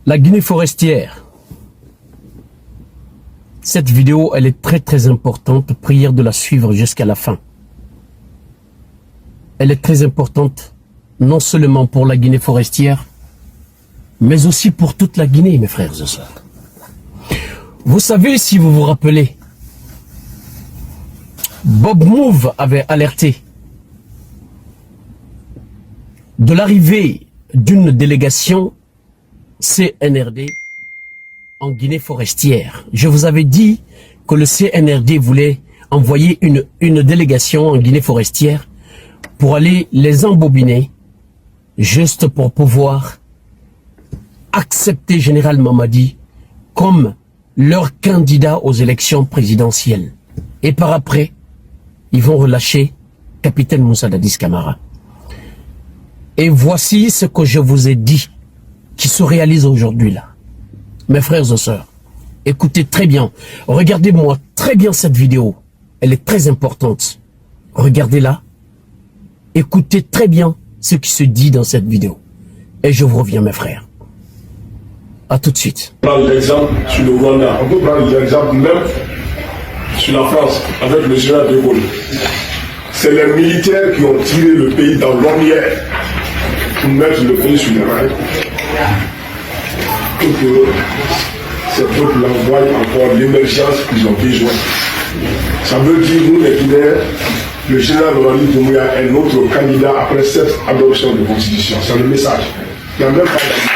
La Guinée forestière. Cette vidéo, elle est très importante. Prière de la suivre jusqu'à la fin. Elle est très importante, non seulement pour la Guinée forestière, mais aussi pour toute la Guinée, mes frères et sœurs. Vous savez, si vous vous rappelez, Bob Mouve avait alerté de l'arrivée d'une délégation CNRD en Guinée forestière. Je vous avais dit que le CNRD voulait envoyer une délégation en Guinée forestière pour aller les embobiner, juste pour pouvoir accepter Général Mamadi comme leur candidat aux élections présidentielles. Et par après, ils vont relâcher Capitaine Moussa Dadis Camara. Et voici ce que je vous ai dit, qui se réalise aujourd'hui là. Mes frères et sœurs, écoutez très bien, regardez-moi très bien cette vidéo, elle est très importante. Regardez-la, écoutez très bien ce qui se dit dans cette vidéo. Et je vous reviens, mes frères. À tout de suite. On peut prendre l'exemple sur le Rwanda, on peut prendre l'exemple même sur la France, avec le général de Gaulle. C'est les militaires qui ont tiré le pays dans l'ornière pour mettre le pays sur les rails. Pour que ces peuples envoient encore l'émergence qu'ils ont besoin. Ça veut dire, nous les Guinéens, le général Mamadi Doumbouya est notre candidat après cette adoption de constitution. C'est le message. Il n'y a même pas d'ambiguïté.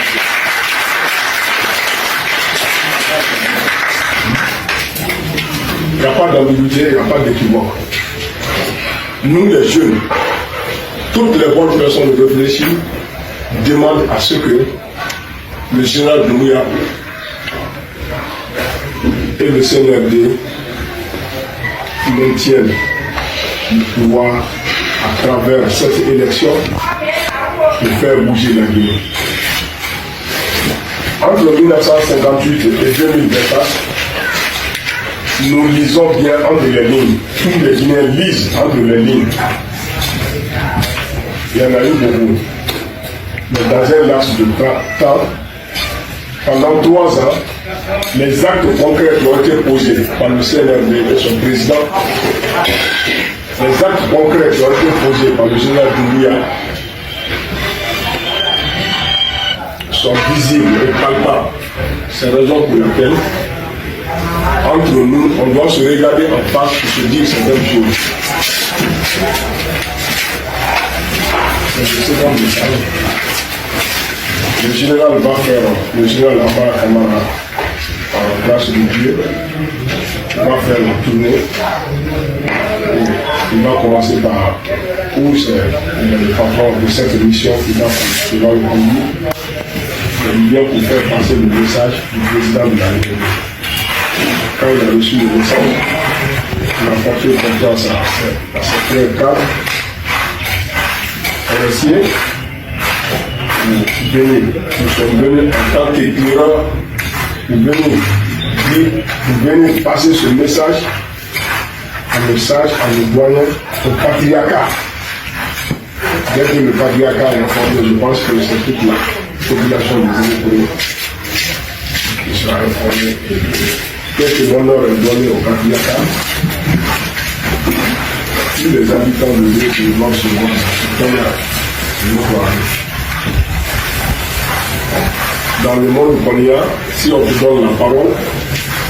Il n'y a pas d'ambiguïté, il n'y a pas d'équivoque. Nous les jeunes, toutes les bonnes personnes réfléchies demandent à ce que le général Doumbouya et le CNRD maintiennent le pouvoir à travers cette élection pour faire bouger la Guinée. Entre 1958 et 2024, nous lisons bien entre les lignes. Tous les Guinéens lisent entre les lignes. Il y en a eu beaucoup. Mais dans un laps de temps, pendant 3 ans, les actes concrets qui ont été posés par le CNRD et son président, les actes concrets qui ont été posés par le général Doumbouya sont visibles et palpables. C'est la raison pour laquelle, entre nous, on doit se regarder en face pour se dire certaines choses. Le général va faire, le général Abba Kamara, en place de Dieu, va faire la tournée. Il va commencer par où c'est le patron de cette mission qui va le conduire. Il vient pour faire passer le message du président de la République. Quand il a reçu le message, il a porté confiance à certains cadres. On a signé. Nous sommes venus en tant qu'éclaireurs, nous venons passer ce message, à nos doyens, au patriarcat. Dès que le patriarcat est informé, je pense que c'est toute la population des États qui sera informée. Dès que l'honneur est donné au patriarcat, tous les habitants de l'île qui vont se voir, dans le monde qu'on y a, si on te donne la parole,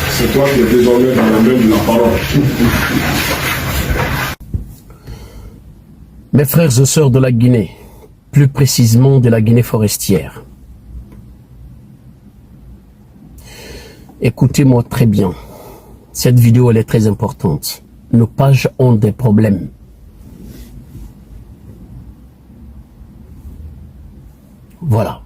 c'est toi qui es désormais dans la main de la parole. Mes frères et sœurs de la Guinée, plus précisément de la Guinée forestière, écoutez-moi très bien. Cette vidéo, elle est très importante. Nos pages ont des problèmes. Voilà.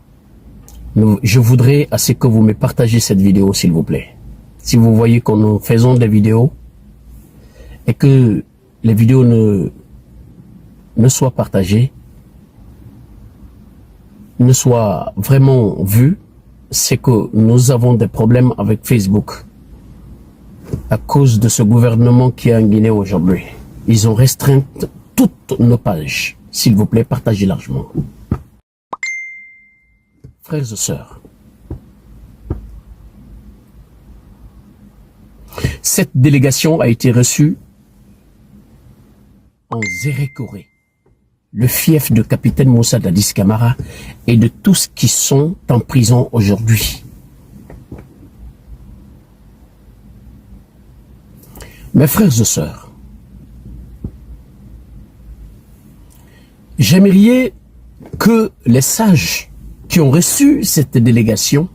Je voudrais à ce que vous me partagez cette vidéo, s'il vous plaît. Si vous voyez que nous faisons des vidéos et que les vidéos ne soient partagées, ne soient vraiment vues, c'est que nous avons des problèmes avec Facebook à cause de ce gouvernement qui est en Guinée aujourd'hui. Ils ont restreint toutes nos pages. S'il vous plaît, partagez largement. Frères et sœurs, Cette délégation a été reçue en Zérékoré, le fief de capitaine Moussa Dadis Camara et de tous qui sont en prison aujourd'hui. Mes frères et sœurs, j'aimerais que les sages qui ont reçu cette délégation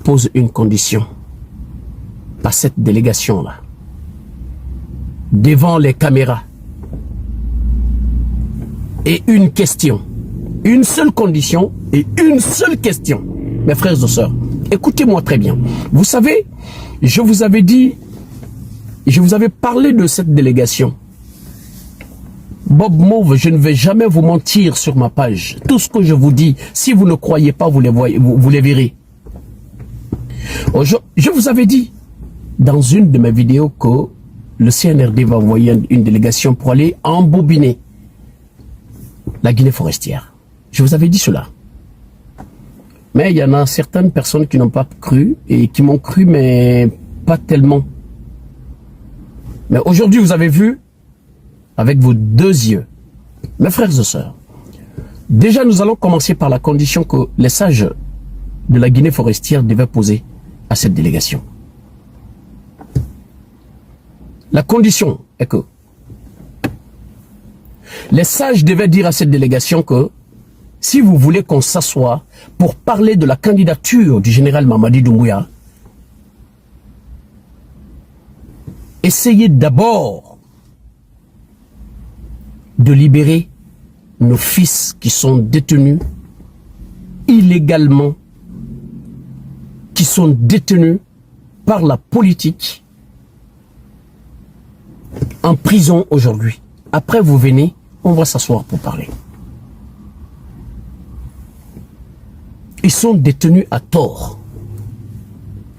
posent une condition à cette délégation-là, devant les caméras. Et une question, une seule condition et une seule question. Mes frères et sœurs, écoutez-moi très bien. Vous savez, je vous avais dit, je vous avais parlé de cette délégation. Bob Mauve, je ne vais jamais vous mentir sur ma page. Tout ce que je vous dis, si vous ne croyez pas, vous les voyez, vous les verrez. Je vous avais dit dans une de mes vidéos que le CNRD va envoyer une délégation pour aller embobiner la Guinée forestière. Je vous avais dit cela. Mais il y en a certaines personnes qui n'ont pas cru et qui m'ont cru, mais pas tellement. Mais aujourd'hui, vous avez vu avec vos deux yeux. Mes frères et sœurs, déjà nous allons commencer par la condition que les sages de la Guinée forestière devaient poser à cette délégation. La condition est que les sages devaient dire à cette délégation que si vous voulez qu'on s'assoie pour parler de la candidature du général Mamadi Doumbouya, essayez d'abord de libérer nos fils qui sont détenus illégalement, qui sont détenus par la politique en prison aujourd'hui. Après, vous venez, on va s'asseoir pour parler. Ils sont détenus à tort.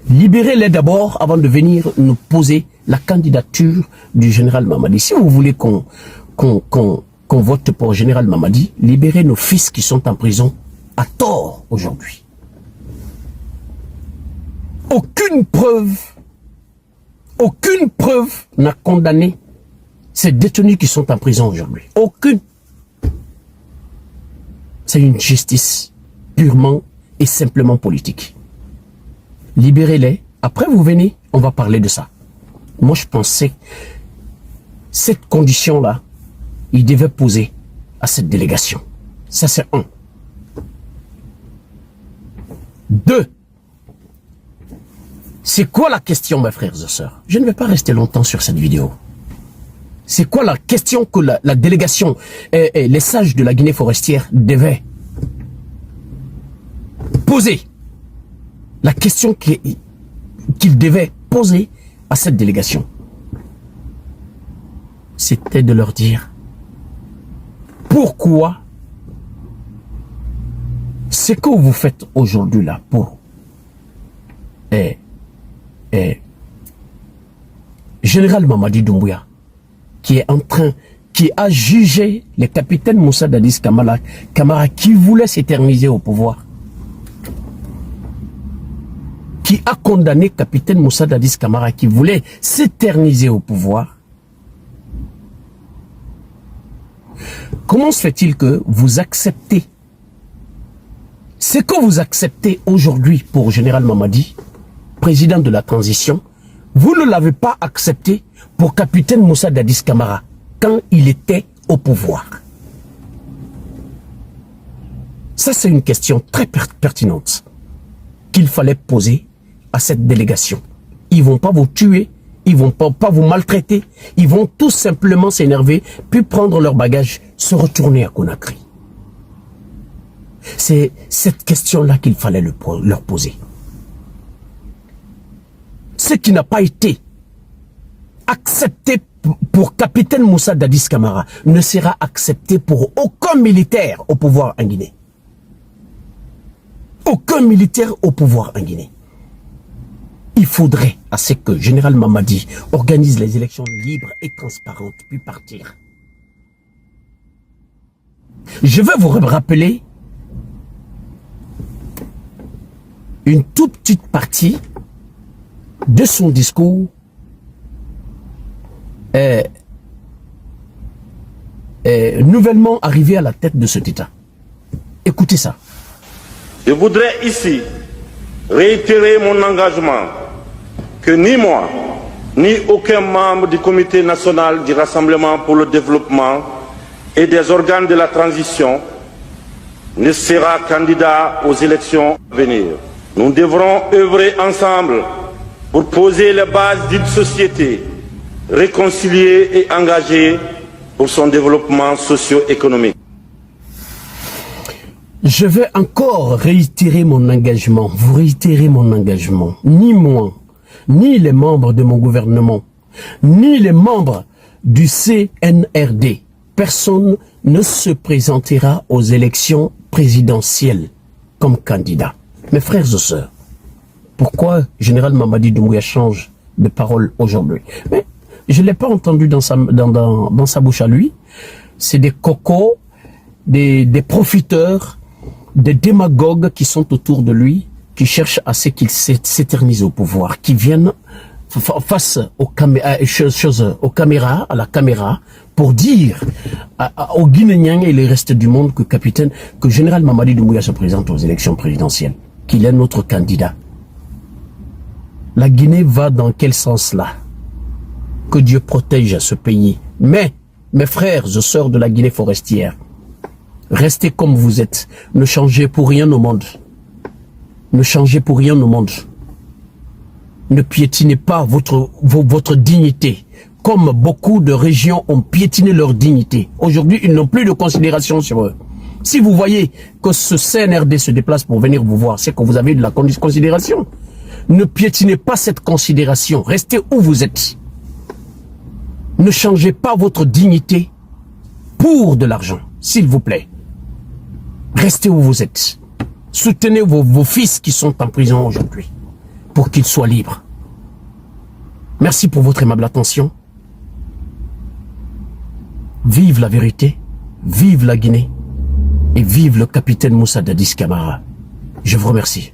Libérez-les d'abord avant de venir nous poser la candidature du général Mamadi. Si vous voulez qu'on vote pour le général Mamadi, libérez nos fils qui sont en prison à tort aujourd'hui. Aucune preuve n'a condamné ces détenus qui sont en prison aujourd'hui. Aucune. C'est une justice purement et simplement politique. Libérez-les. Après, vous venez, on va parler de ça. Moi, je pensais cette condition-là, il devait poser à cette délégation. Ça, c'est un. Deux. C'est quoi la question, mes frères et sœurs? Je ne vais pas rester longtemps sur cette vidéo. C'est quoi la question que la délégation et les sages de la Guinée forestière devaient poser? La question qu'ils devaient poser à cette délégation, c'était de leur dire pourquoi ce que vous faites aujourd'hui là pour général Mamadi Doumbouya, qui a jugé le capitaine Moussa Dadis Camara qui voulait s'éterniser au pouvoir, qui a condamné capitaine Moussa Dadis Camara qui voulait s'éterniser au pouvoir. Comment se fait-il que vous acceptez ce que vous acceptez aujourd'hui pour général Mamadi, président de la transition? Vous ne l'avez pas accepté pour capitaine Moussa Dadis Camara quand il était au pouvoir. Ça, c'est une question très pertinente qu'il fallait poser à cette délégation. Ils ne vont pas vous tuer, ils ne vont pas vous maltraiter, ils vont tout simplement s'énerver, puis prendre leur bagage, se retourner à Conakry. C'est cette question-là qu'il fallait leur poser. Ce qui n'a pas été accepté pour capitaine Moussa Dadis Camara ne sera accepté pour aucun militaire au pouvoir en Guinée. Aucun militaire au pouvoir en Guinée. Il faudrait à ce que général Mamadi organise les élections libres et transparentes, puis partir. Je vais vous rappeler une toute petite partie de son discours est nouvellement arrivé à la tête de cet État. Écoutez ça. Je voudrais ici réitérer mon engagement que ni moi, ni aucun membre du Comité national du Rassemblement pour le développement et des organes de la transition ne sera candidat aux élections à venir. Nous devrons œuvrer ensemble pour poser les bases d'une société réconciliée et engagée pour son développement socio-économique. Je vais encore réitérer mon engagement, vous réitérez mon engagement. Ni moi, ni les membres de mon gouvernement, ni les membres du CNRD, personne ne se présentera aux élections présidentielles comme candidat. Mes frères et sœurs, pourquoi Général Mamadi Doumbouya change de parole aujourd'hui? Mais je ne l'ai pas entendu dans sa bouche à lui. C'est des cocos, des profiteurs, des démagogues qui sont autour de lui, qui cherchent à ce qu'il s'éternise au pouvoir, qui viennent face aux caméras, à la caméra, pour dire aux Guinéens et les restes du monde que Général Mamadi Doumbouya se présente aux élections présidentielles, qu'il est notre candidat. La Guinée va dans quel sens là? Que Dieu protège ce pays. Mais, mes frères et sœurs de la Guinée forestière, restez comme vous êtes. Ne changez pour rien au monde. Ne changez pour rien au monde. Ne piétinez pas votre dignité. Comme beaucoup de régions ont piétiné leur dignité. Aujourd'hui, ils n'ont plus de considération sur eux. Si vous voyez que ce CNRD se déplace pour venir vous voir, c'est que vous avez de la considération. Ne piétinez pas cette considération. Restez où vous êtes. Ne changez pas votre dignité pour de l'argent, s'il vous plaît. Restez où vous êtes. Soutenez vos fils qui sont en prison aujourd'hui pour qu'ils soient libres. Merci pour votre aimable attention. Vive la vérité, vive la Guinée et vive le capitaine Moussa Dadis Camara. Je vous remercie.